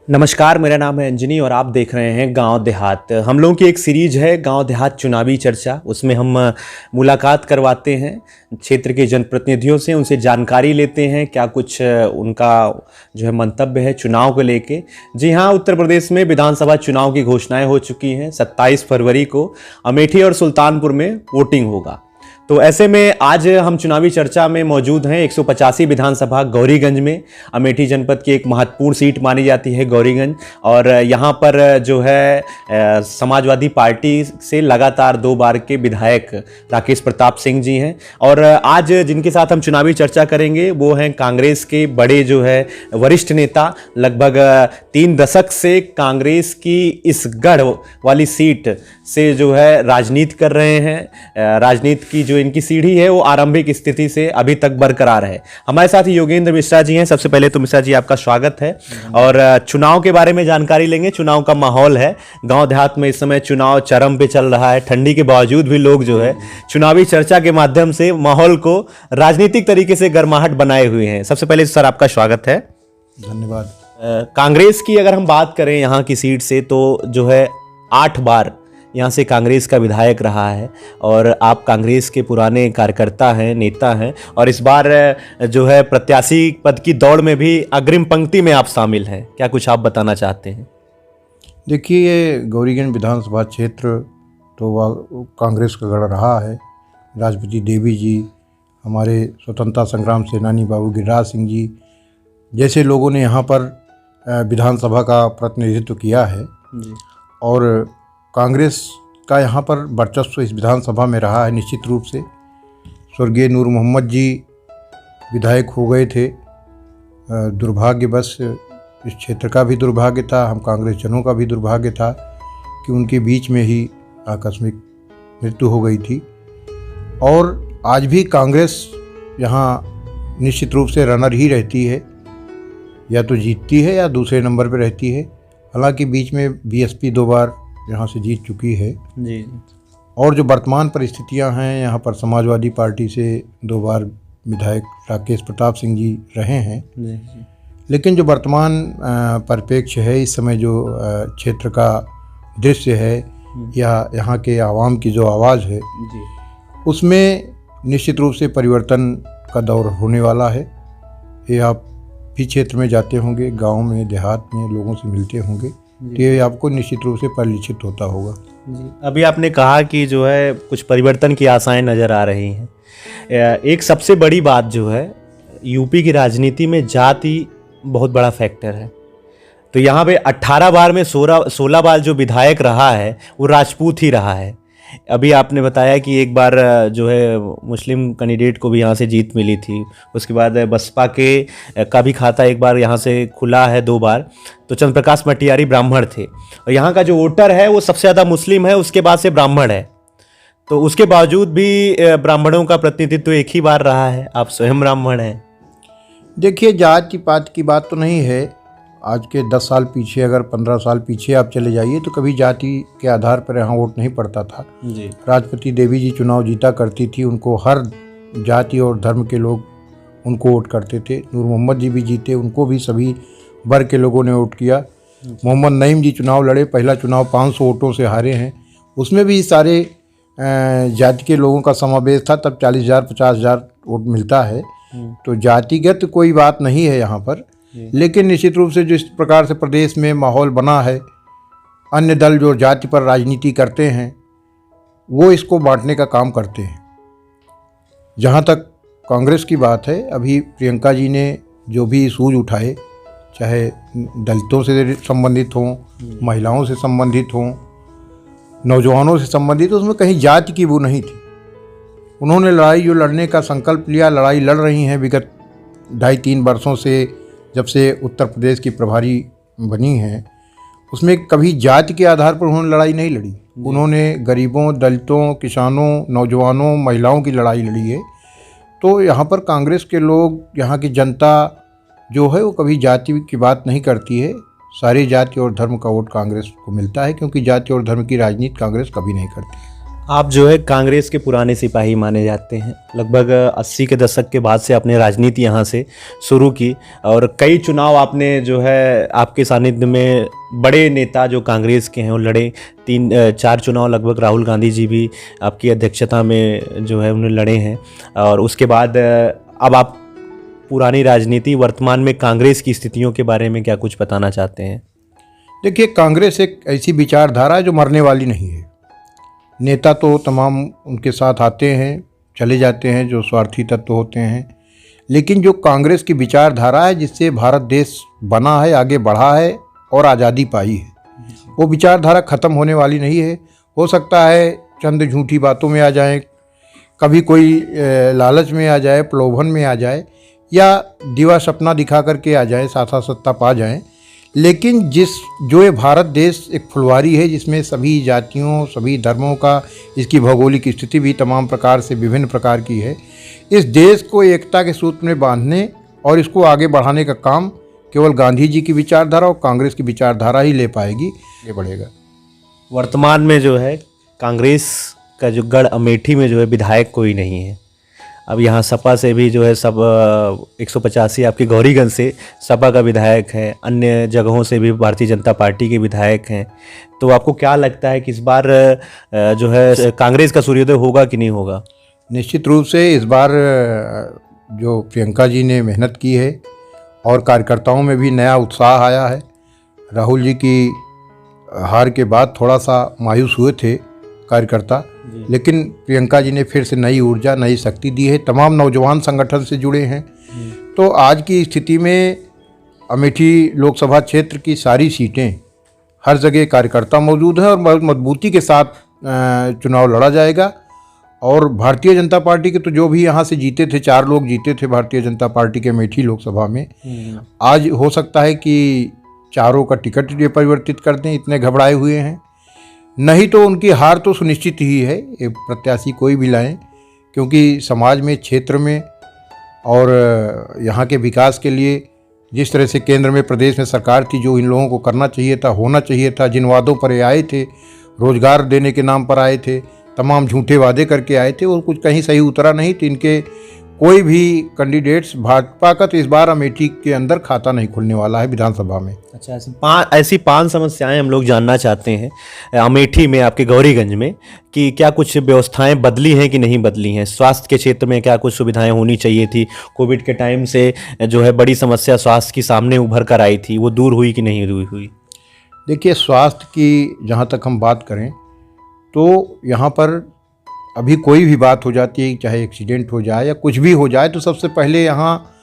नमस्कार, मेरा नाम है अंजनी और आप देख रहे हैं गांव देहात। हम लोगों की एक सीरीज है गांव देहात चुनावी चर्चा। उसमें हम मुलाकात करवाते हैं क्षेत्र के जनप्रतिनिधियों से, उनसे जानकारी लेते हैं क्या कुछ उनका जो है मंतव्य है चुनाव को लेके। जी हाँ, उत्तर प्रदेश में विधानसभा चुनाव की घोषणाएं हो चुकी हैं। 27 फरवरी को अमेठी और सुल्तानपुर में वोटिंग होगा। तो ऐसे में आज हम चुनावी चर्चा में मौजूद हैं 185 विधानसभा गौरीगंज में। अमेठी जनपद की एक महत्वपूर्ण सीट मानी जाती है गौरीगंज, और यहाँ पर जो है समाजवादी पार्टी से लगातार 2 बार के विधायक राकेश प्रताप सिंह जी हैं। और आज जिनके साथ हम चुनावी चर्चा करेंगे वो हैं कांग्रेस के बड़े जो है वरिष्ठ नेता, लगभग 3 दशक से कांग्रेस की इस गढ़ वाली सीट से जो है राजनीति कर रहे हैं। राजनीति की जो इनकी सीढ़ी है वो आरंभिक स्थिति से अभी तक बरकरार है। हमारे साथ योगेंद्र मिश्रा जी हैं। सबसे पहले तो मिश्रा जी आपका स्वागत है और चुनाव के बारे में जानकारी लेंगे। चुनाव का माहौल है गांव देहात में, इस समय चुनाव चरम पे चल रहा है। ठंडी के बावजूद भी लोग जो है चुनावी चर्चा के माध्यम से माहौल को राजनीतिक तरीके से गर्माहट बनाए हुए हैं। सबसे पहले सर आपका स्वागत है। धन्यवाद। कांग्रेस की अगर हम बात करें यहाँ की सीट से, तो जो है 8 बार यहाँ से कांग्रेस का विधायक रहा है और आप कांग्रेस के पुराने कार्यकर्ता हैं, नेता हैं, और इस बार जो है प्रत्याशी पद की दौड़ में भी अग्रिम पंक्ति में आप शामिल हैं। क्या कुछ आप बताना चाहते हैं? देखिए, ये गौरीगंज विधानसभा क्षेत्र तो वह कांग्रेस का गढ़ रहा है। राष्ट्रपति देवी जी, हमारे स्वतंत्रता संग्राम सेनानी बाबू गिरिराज सिंह जी जैसे लोगों ने यहाँ पर विधानसभा का प्रतिनिधित्व किया है जी। और कांग्रेस का यहाँ पर वर्चस्व इस विधानसभा में रहा है। निश्चित रूप से स्वर्गीय नूर मोहम्मद जी विधायक हो गए थे। दुर्भाग्यवश इस क्षेत्र का भी दुर्भाग्य था, हम कांग्रेस जनों का भी दुर्भाग्य था कि उनके बीच में ही आकस्मिक मृत्यु हो गई थी। और आज भी कांग्रेस यहाँ निश्चित रूप से रनर ही रहती है, या तो जीतती है या दूसरे नंबर पर रहती है। हालांकि बीच में बीएसपी 2 बार यहाँ से जीत चुकी है जी। और जो वर्तमान परिस्थितियाँ हैं, यहाँ पर समाजवादी पार्टी से 2 बार विधायक राकेश प्रताप सिंह जी रहे हैं जी। लेकिन जो वर्तमान परिप्रेक्ष्य है, इस समय जो क्षेत्र का दृश्य है या यहाँ के आवाम की जो आवाज़ है जी, उसमें निश्चित रूप से परिवर्तन का दौर होने वाला है। ये आप भी क्षेत्र में जाते होंगे, गांव में देहात में लोगों से मिलते होंगे, तो ये आपको निश्चित रूप से परिलक्षित होता होगा जी। अभी आपने कहा कि जो है कुछ परिवर्तन की आशाएं नज़र आ रही हैं। एक सबसे बड़ी बात जो है, यूपी की राजनीति में जाति बहुत बड़ा फैक्टर है। तो यहाँ पे 18 बार में 16 बार जो विधायक रहा है वो राजपूत ही रहा है। अभी आपने बताया कि एक बार जो है मुस्लिम कैंडिडेट को भी यहाँ से जीत मिली थी। उसके बाद बसपा के का भी खाता एक बार यहाँ से खुला है 2 बार। तो चंद्र प्रकाश मटियारी ब्राह्मण थे और यहाँ का जो वोटर है वो सबसे ज़्यादा मुस्लिम है, उसके बाद से ब्राह्मण है। तो उसके बावजूद भी ब्राह्मणों का प्रतिनिधित्व एक ही बार रहा है। आप स्वयं ब्राह्मण हैं। देखिए, जाति पात की बात तो नहीं है। आज के 10 साल पीछे, अगर 15 साल पीछे आप चले जाइए तो कभी जाति के आधार पर यहाँ वोट नहीं पड़ता था जी। राष्ट्रपति देवी जी चुनाव जीता करती थी, उनको हर जाति और धर्म के लोग उनको वोट करते थे। नूर मोहम्मद जी भी जीते, उनको भी सभी वर्ग के लोगों ने वोट किया। मोहम्मद नईम जी चुनाव लड़े, पहला चुनाव 500 वोटों से हारे हैं, उसमें भी सारे जाति के लोगों का समावेश था। तब 40,000 50,000 वोट मिलता है। तो जातिगत कोई बात नहीं है यहाँ पर। लेकिन निश्चित रूप से जिस प्रकार से प्रदेश में माहौल बना है, अन्य दल जो जाति पर राजनीति करते हैं वो इसको बांटने का काम करते हैं। जहाँ तक कांग्रेस की बात है, अभी प्रियंका जी ने जो भी इशूज उठाए, चाहे दलितों से संबंधित हों, महिलाओं से संबंधित हों, नौजवानों से संबंधित, उसमें कहीं जाति की वो नहीं थी। उन्होंने लड़ाई जो लड़ने का संकल्प लिया, लड़ाई लड़ रही हैं विगत 2.5-3 वर्षों से, जब से उत्तर प्रदेश की प्रभारी बनी हैं। उसमें कभी जाति के आधार पर उन्होंने लड़ाई नहीं लड़ी। उन्होंने गरीबों, दलितों, किसानों, नौजवानों, महिलाओं की लड़ाई लड़ी है। तो यहाँ पर कांग्रेस के लोग, यहाँ की जनता जो है वो कभी जाति की बात नहीं करती है। सारे जाति और धर्म का वोट कांग्रेस को मिलता है, क्योंकि जाति और धर्म की राजनीति कांग्रेस कभी नहीं करती। आप जो है कांग्रेस के पुराने सिपाही माने जाते हैं। लगभग 80 के दशक के बाद से आपने राजनीति यहाँ से शुरू की और कई चुनाव आपने जो है आपके सानिध्य में बड़े नेता जो कांग्रेस के हैं वो लड़े। 3-4 चुनाव लगभग राहुल गांधी जी भी आपकी अध्यक्षता में जो है उन्हें लड़े हैं। और उसके बाद अब आप पुरानी राजनीति वर्तमान में कांग्रेस की स्थितियों के बारे में क्या कुछ बताना चाहते हैं? देखिए, कांग्रेस एक ऐसी विचारधारा है जो मरने वाली नहीं है। नेता तो तमाम उनके साथ आते हैं, चले जाते हैं, जो स्वार्थी तत्व होते हैं, लेकिन जो कांग्रेस की विचारधारा है जिससे भारत देश बना है, आगे बढ़ा है और आज़ादी पाई है, वो विचारधारा ख़त्म होने वाली नहीं है। हो सकता है चंद झूठी बातों में आ जाए, कभी कोई लालच में आ जाए, प्रलोभन में आ जाए, या दीवा सपना दिखा करके आ जाए, साथा सत्ता पा जाएं, लेकिन जो ये भारत देश एक फुलवारी है जिसमें सभी जातियों, सभी धर्मों का, इसकी भौगोलिक स्थिति भी तमाम प्रकार से विभिन्न प्रकार की है। इस देश को एकता के सूत्र में बांधने और इसको आगे बढ़ाने का काम केवल गांधी जी की विचारधारा और कांग्रेस की विचारधारा ही ले पाएगी, ये बढ़ेगा। वर्तमान में जो है कांग्रेस का जो गढ़ अमेठी में जो है विधायक कोई नहीं है। अब यहाँ सपा से भी जो है सब 185 आपके गौरीगंज से सपा का विधायक है, अन्य जगहों से भी भारतीय जनता पार्टी के विधायक हैं। तो आपको क्या लगता है कि इस बार जो है कांग्रेस का सूर्योदय होगा कि नहीं होगा? निश्चित रूप से इस बार जो प्रियंका जी ने मेहनत की है और कार्यकर्ताओं में भी नया उत्साह आया है। राहुल जी की हार के बाद थोड़ा सा मायूस हुए थे कार्यकर्ता, लेकिन प्रियंका जी ने फिर से नई ऊर्जा, नई शक्ति दी है। तमाम नौजवान संगठन से जुड़े हैं। तो आज की स्थिति में अमेठी लोकसभा क्षेत्र की सारी सीटें, हर जगह कार्यकर्ता मौजूद हैं और बहुत मजबूती के साथ चुनाव लड़ा जाएगा। और भारतीय जनता पार्टी के तो जो भी यहाँ से जीते थे, 4 लोग जीते थे भारतीय जनता पार्टी के अमेठी लोकसभा में, आज हो सकता है कि चारों का टिकट ये परिवर्तित कर दें, इतने घबराए हुए हैं। नहीं तो उनकी हार तो सुनिश्चित ही है, एक प्रत्याशी कोई भी लाएं, क्योंकि समाज में, क्षेत्र में और यहाँ के विकास के लिए जिस तरह से केंद्र में, प्रदेश में सरकार थी, जो इन लोगों को करना चाहिए था, होना चाहिए था, जिन वादों पर ये आए थे, रोजगार देने के नाम पर आए थे, तमाम झूठे वादे करके आए थे, वो कुछ कहीं सही उतरा नहीं। तो इनके कोई भी कैंडिडेट्स भाजपा का तो इस बार अमेठी के अंदर खाता नहीं खुलने वाला है विधानसभा में। अच्छा, ऐसी 5 समस्याएं हम लोग जानना चाहते हैं अमेठी में, आपके गौरीगंज में, कि क्या कुछ व्यवस्थाएं बदली हैं कि नहीं बदली हैं? स्वास्थ्य के क्षेत्र में क्या कुछ सुविधाएं होनी चाहिए थी? कोविड के टाइम से जो है बड़ी समस्या स्वास्थ्य की सामने उभर कर आई थी, वो दूर हुई कि नहीं हुई? देखिए, स्वास्थ्य की जहाँ तक हम बात करें तो यहाँ पर अभी कोई भी बात हो जाती है, चाहे एक्सीडेंट हो जाए या कुछ भी हो जाए, तो सबसे पहले यहाँ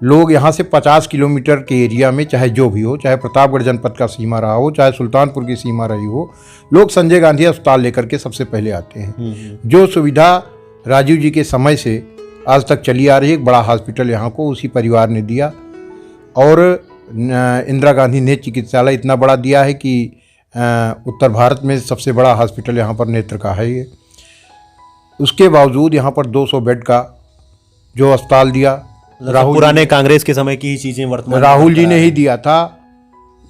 लोग यहाँ से 50 किलोमीटर के एरिया में, चाहे जो भी हो, चाहे प्रतापगढ़ जनपद का सीमा रहा हो, चाहे सुल्तानपुर की सीमा रही हो, लोग संजय गांधी अस्पताल लेकर के सबसे पहले आते हैं। जो सुविधा राजीव जी के समय से आज तक चली आ रही है, एक बड़ा हॉस्पिटल यहाँ को उसी परिवार ने दिया, और इंदिरा गांधी नेत्र चिकित्सालय इतना बड़ा दिया है कि उत्तर भारत में सबसे बड़ा हॉस्पिटल यहाँ पर नेत्र का है ये। उसके बावजूद यहाँ पर 200 बेड का जो अस्पताल दिया, राहुल पुराने कांग्रेस के समय की ही चीज़ें वर्तमान राहुल जी ने ही दिया था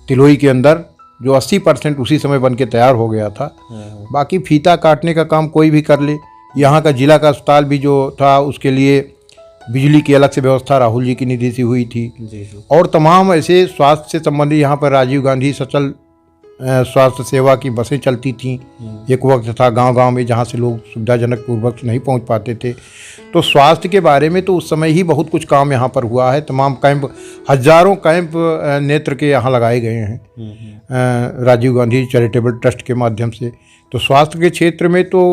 तिलोई के अंदर, जो 80% उसी समय बन के तैयार हो गया था। बाकी फीता काटने का काम कोई भी कर ले। यहाँ का जिला का अस्पताल भी जो था, उसके लिए बिजली की अलग से व्यवस्था राहुल जी की निधि से हुई थी। और तमाम ऐसे स्वास्थ्य से संबंधित यहाँ पर राजीव गांधी सचल स्वास्थ्य सेवा की बसें चलती थीं। एक वक्त था गांव-गांव में जहाँ से लोग सुविधाजनक पूर्वक नहीं पहुँच पाते थे। तो स्वास्थ्य के बारे में तो उस समय ही बहुत कुछ काम यहाँ पर हुआ है। तमाम कैंप, हजारों कैंप नेत्र के यहाँ लगाए गए हैं राजीव गांधी चैरिटेबल ट्रस्ट के माध्यम से। तो स्वास्थ्य के क्षेत्र में तो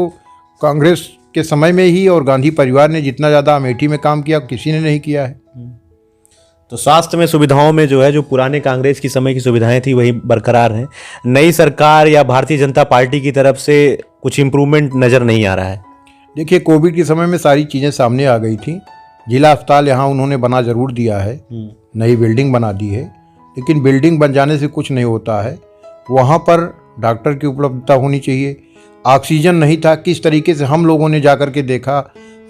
कांग्रेस के समय में ही और गांधी परिवार ने जितना ज़्यादा अमेठी में काम किया, किसी ने नहीं किया है। तो स्वास्थ्य में सुविधाओं में जो है, जो पुराने कांग्रेस की समय की सुविधाएं थी वही बरकरार हैं। नई सरकार या भारतीय जनता पार्टी की तरफ से कुछ इम्प्रूवमेंट नज़र नहीं आ रहा है। देखिए, कोविड के समय में सारी चीज़ें सामने आ गई थी। जिला अस्पताल यहाँ उन्होंने बना ज़रूर दिया है, नई बिल्डिंग बना दी है, लेकिन बिल्डिंग बन जाने से कुछ नहीं होता है। वहाँ पर डॉक्टर की उपलब्धता होनी चाहिए। ऑक्सीजन नहीं था, किस तरीके से हम लोगों ने जाकर के देखा।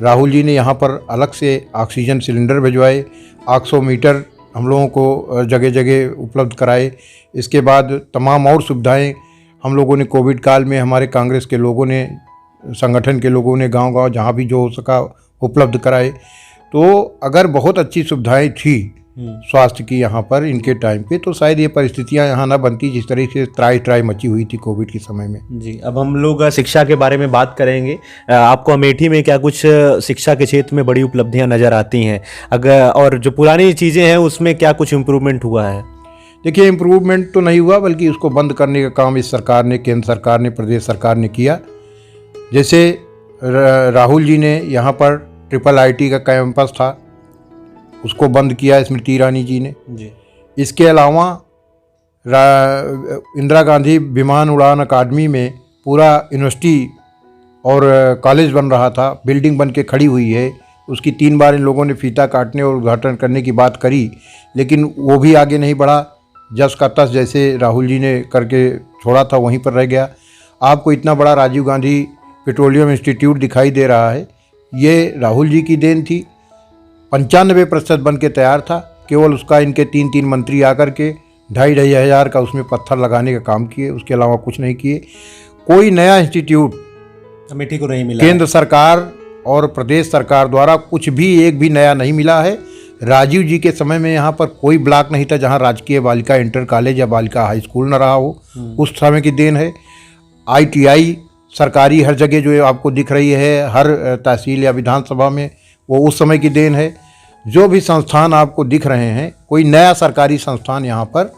राहुल जी ने यहाँ पर अलग से ऑक्सीजन सिलेंडर भिजवाए, ऑक्सीमीटर हम लोगों को जगह जगह उपलब्ध कराए। इसके बाद तमाम और सुविधाएं हम लोगों ने कोविड काल में, हमारे कांग्रेस के लोगों ने संगठन के लोगों ने गांव-गांव जहां भी जो हो सका उपलब्ध कराए। तो अगर बहुत अच्छी सुविधाएं थी स्वास्थ्य की यहाँ पर इनके टाइम पे, तो शायद ये परिस्थितियाँ यहाँ ना बनती जिस तरह से त्राई मची हुई थी कोविड के समय में। जी, अब हम लोग शिक्षा के बारे में बात करेंगे। आपको अमेठी में क्या कुछ शिक्षा के क्षेत्र में बड़ी उपलब्धियां नज़र आती हैं, अगर और जो पुरानी चीज़ें हैं उसमें क्या कुछ इम्प्रूवमेंट हुआ है? देखिए, इम्प्रूवमेंट तो नहीं हुआ, बल्कि उसको बंद करने का काम इस सरकार ने, केंद्र सरकार ने, प्रदेश सरकार ने किया। जैसे राहुल जी ने यहाँ पर IIIT का कैंपस था, उसको बंद किया स्मृति ईरानी जी ने। जी। इसके अलावा इंदिरा गांधी विमान उड़ान अकादमी में पूरा यूनिवर्सिटी और कॉलेज बन रहा था, बिल्डिंग बन के खड़ी हुई है। उसकी 3 बार इन लोगों ने फीता काटने और उद्घाटन करने की बात करी, लेकिन वो भी आगे नहीं बढ़ा। जस का तस जैसे राहुल जी ने करके छोड़ा था वहीं पर रह गया। आपको इतना बड़ा राजीव गांधी पेट्रोलियम इंस्टीट्यूट दिखाई दे रहा है, ये राहुल जी की देन थी। 95% बन के तैयार था, केवल उसका इनके 3 मंत्री आकर के 2,500 हज़ार का उसमें पत्थर लगाने का काम किए, उसके अलावा कुछ नहीं किए। कोई नया इंस्टीट्यूट अमेठी को नहीं मिला। केंद्र सरकार और प्रदेश सरकार द्वारा कुछ भी एक भी नया नहीं मिला है। राजीव जी के समय में यहाँ पर कोई ब्लॉक नहीं था जहाँ राजकीय बालिका इंटर कॉलेज या बालिका हाई स्कूल न रहा हो, उस समय की देन है। ITI सरकारी हर जगह जो आपको दिख रही है, हर तहसील या विधानसभा में, वो उस समय की देन है। जो भी संस्थान आपको दिख रहे हैं, कोई नया सरकारी संस्थान यहाँ पर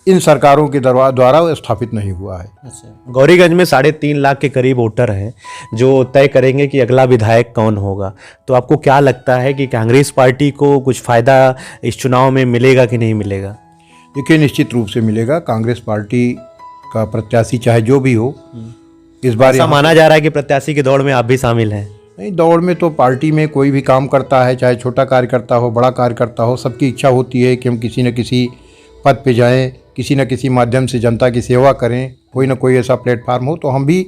इन सरकारों के द्वारा स्थापित नहीं हुआ है। अच्छा, गौरीगंज में 3.5 लाख के करीब वोटर हैं जो तय करेंगे कि अगला विधायक कौन होगा। तो आपको क्या लगता है कि कांग्रेस पार्टी को कुछ फ़ायदा इस चुनाव में मिलेगा कि नहीं मिलेगा? देखिए, निश्चित रूप से मिलेगा। कांग्रेस पार्टी का प्रत्याशी चाहे जो भी हो, इस बार ऐसा माना जा रहा है कि प्रत्याशी की दौड़ में आप भी शामिल हैं। नहीं, दौड़ में तो पार्टी में कोई भी काम करता है, चाहे छोटा कार्यकर्ता हो, बड़ा कार्यकर्ता हो, सबकी इच्छा होती है कि हम किसी न किसी पद पे जाएं, किसी न किसी माध्यम से जनता की सेवा करें, कोई ना कोई ऐसा प्लेटफार्म हो। तो हम भी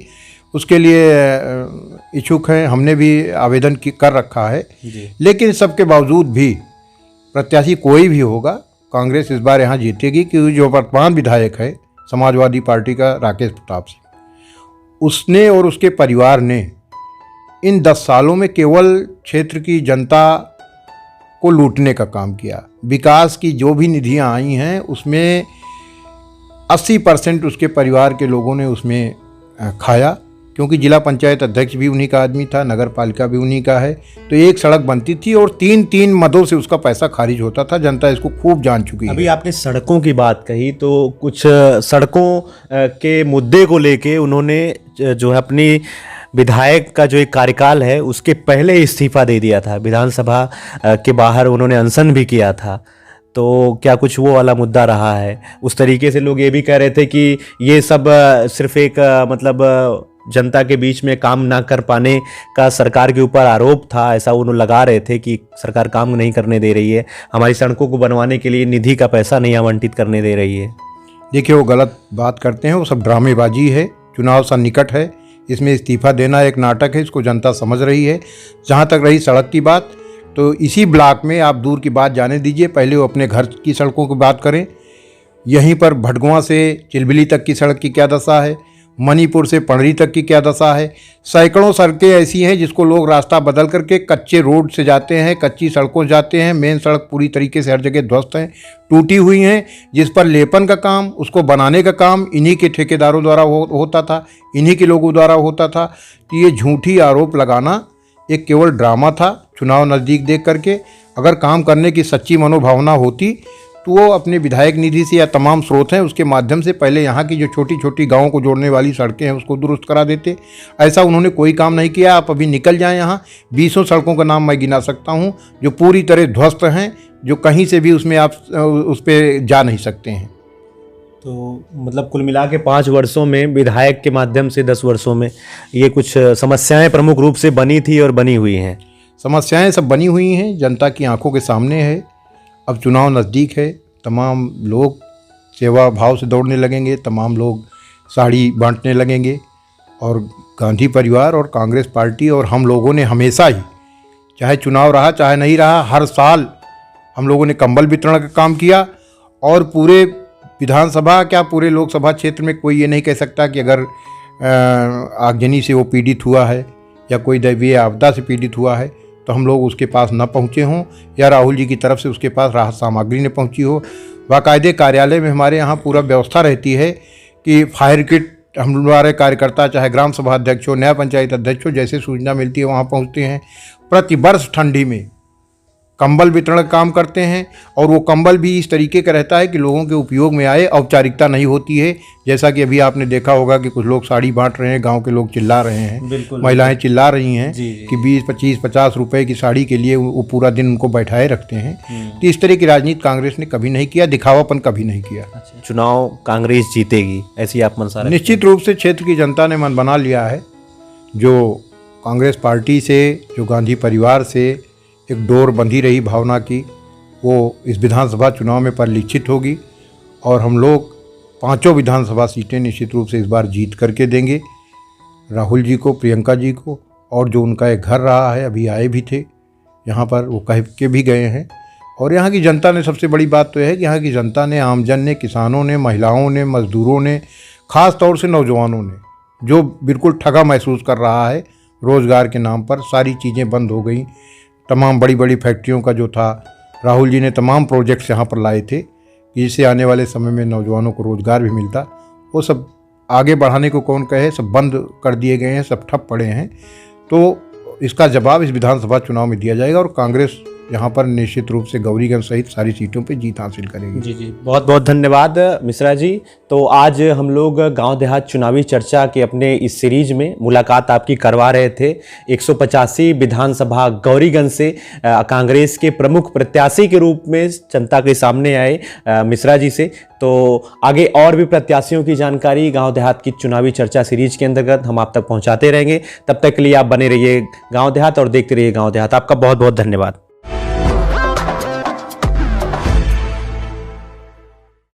उसके लिए इच्छुक हैं, हमने भी आवेदन कर रखा है। लेकिन सबके बावजूद भी प्रत्याशी कोई भी होगा, कांग्रेस इस बार यहाँ जीतेगी, क्योंकि जो वर्तमान विधायक है समाजवादी पार्टी का राकेश प्रताप सिंह, उसने और उसके परिवार ने इन 10 सालों में केवल क्षेत्र की जनता को लूटने का काम किया। विकास की जो भी निधियां आई हैं उसमें 80% उसके परिवार के लोगों ने उसमें खाया, क्योंकि जिला पंचायत अध्यक्ष भी उन्हीं का आदमी था, नगर पालिका भी उन्हीं का है। तो एक सड़क बनती थी और 3 मदों से उसका पैसा खारिज होता था। जनता इसको खूब जान चुकी है। अभी आपने सड़कों की बात कही, तो कुछ सड़कों के मुद्दे को लेके उन्होंने जो है अपनी विधायक का जो एक कार्यकाल है उसके पहले इस्तीफा दे दिया था। विधानसभा के बाहर उन्होंने अनशन भी किया था। तो क्या कुछ वो वाला मुद्दा रहा है? उस तरीके से लोग ये भी कह रहे थे कि ये सब सिर्फ एक मतलब जनता के बीच में काम ना कर पाने का सरकार के ऊपर आरोप था। ऐसा उन्होंने लगा रहे थे कि सरकार काम नहीं करने दे रही है, हमारी सड़कों को बनवाने के लिए निधि का पैसा नहीं आवंटित करने दे रही है। देखिए, वो गलत बात करते हैं, वो सब ड्रामेबाजी है। चुनाव सा निकट है, इसमें इस्तीफा देना एक नाटक है, इसको जनता समझ रही है। जहाँ तक रही सड़क की बात, तो इसी ब्लॉक में आप दूर की बात जाने दीजिए, पहले वो अपने घर की सड़कों की बात करें। यहीं पर भटगुआं से चिलबिली तक की सड़क की क्या दशा है, मणिपुर से पंडरी तक की क्या दशा है। सैकड़ों सड़कें ऐसी हैं जिसको लोग रास्ता बदल करके कच्चे रोड से जाते हैं, कच्ची सड़कों से जाते हैं। मेन सड़क पूरी तरीके से हर जगह ध्वस्त हैं, टूटी हुई हैं, जिस पर लेपन का काम, उसको बनाने का काम इन्हीं के ठेकेदारों द्वारा होता था, इन्हीं के लोगों द्वारा होता था। तो ये झूठी आरोप लगाना एक केवल ड्रामा था। चुनाव नज़दीक देख करके अगर काम करने की सच्ची मनोभावना होती तो वो अपने विधायक निधि से या तमाम स्रोत हैं उसके माध्यम से पहले यहाँ की जो छोटी छोटी गाँवों को जोड़ने वाली सड़कें हैं उसको दुरुस्त करा देते। ऐसा उन्होंने कोई काम नहीं किया। आप अभी निकल जाएं, यहाँ 20 सड़कों का नाम मैं गिना सकता हूँ जो पूरी तरह ध्वस्त हैं, जो कहीं से भी उसमें आप उस पर जा नहीं सकते हैं। तो मतलब कुल मिला के 5 वर्षों में विधायक के माध्यम से 10 वर्षों में ये कुछ समस्याएं प्रमुख रूप से बनी थी और बनी हुई हैं। समस्याएं सब बनी हुई हैं, जनता की आंखों के सामने है। अब चुनाव नज़दीक है, तमाम लोग सेवा भाव से दौड़ने लगेंगे, तमाम लोग साड़ी बांटने लगेंगे। और गांधी परिवार और कांग्रेस पार्टी और हम लोगों ने हमेशा ही, चाहे चुनाव रहा चाहे नहीं रहा, हर साल हम लोगों ने कंबल वितरण का काम किया। और पूरे विधानसभा क्या पूरे लोकसभा क्षेत्र में कोई ये नहीं कह सकता कि अगर आगजनी से वो पीड़ित हुआ है या कोई दैवीय आपदा से पीड़ित हुआ है तो हम लोग उसके पास न पहुँचे हों या राहुल जी की तरफ से उसके पास राहत सामग्री न पहुँची हो। बाकायदे कार्यालय में हमारे यहाँ पूरा व्यवस्था रहती है कि फायर किट हमारे कार्यकर्ता चाहे ग्राम सभा अध्यक्ष हो, नया पंचायत अध्यक्ष हो, जैसे सूचना मिलती है वहाँ पहुँचते हैं। प्रति वर्ष ठंडी में कंबल वितरण का काम करते हैं और वो कंबल भी इस तरीके का रहता है कि लोगों के उपयोग में आए, औपचारिकता नहीं होती है। जैसा कि अभी आपने देखा होगा कि कुछ लोग साड़ी बांट रहे हैं, गांव के लोग चिल्ला रहे हैं, महिलाएं चिल्ला रही हैं कि 20, 25, 50 रुपए की साड़ी के लिए वो पूरा दिन उनको बैठाए रखते हैं। तो इस तरह की राजनीति कांग्रेस ने कभी नहीं किया, दिखावापन कभी नहीं किया। चुनाव कांग्रेस जीतेगी ऐसी आप मनसा रखते हैं? निश्चित रूप से क्षेत्र की जनता ने मन बना लिया है। जो कांग्रेस पार्टी से, जो गांधी परिवार से एक डोर बंधी रही भावना की, वो इस विधानसभा चुनाव में परिलक्षित होगी और हम लोग 5 विधानसभा सीटें निश्चित रूप से इस बार जीत करके देंगे। राहुल जी को, प्रियंका जी को, और जो उनका एक घर रहा है, अभी आए भी थे यहाँ पर, वो कह के भी गए हैं। और यहाँ की जनता ने, सबसे बड़ी बात तो है कि यहाँ की जनता ने, आमजन ने, किसानों ने, महिलाओं ने, मजदूरों ने, ख़ास तौर से नौजवानों ने, जो बिल्कुल ठगा महसूस कर रहा है रोज़गार के नाम पर, सारी चीज़ें बंद हो गई। तमाम बड़ी बड़ी फैक्ट्रियों का जो था, राहुल जी ने तमाम प्रोजेक्ट्स यहाँ पर लाए थे कि इससे आने वाले समय में नौजवानों को रोज़गार भी मिलता। वो सब आगे बढ़ाने को कौन कहे, सब बंद कर दिए गए हैं, सब ठप पड़े हैं। तो इसका जवाब इस विधानसभा चुनाव में दिया जाएगा और कांग्रेस यहाँ पर निश्चित रूप से गौरीगंज सहित सारी सीटों पे जीत हासिल करेगी। जी, बहुत बहुत धन्यवाद मिश्रा जी। तो आज हम लोग गांव देहात चुनावी चर्चा के अपने इस सीरीज में मुलाकात आपकी करवा रहे थे 185 विधानसभा गौरीगंज से कांग्रेस के प्रमुख प्रत्याशी के रूप में जनता के सामने आए मिश्रा जी से। तो आगे और भी प्रत्याशियों की जानकारी गांव देहात की चुनावी चर्चा सीरीज के अंतर्गत हम आप तक पहुंचाते रहेंगे। तब तक के लिए आप बने रहिए गांव देहात और देखते रहिए गांव देहात। आपका बहुत बहुत धन्यवाद।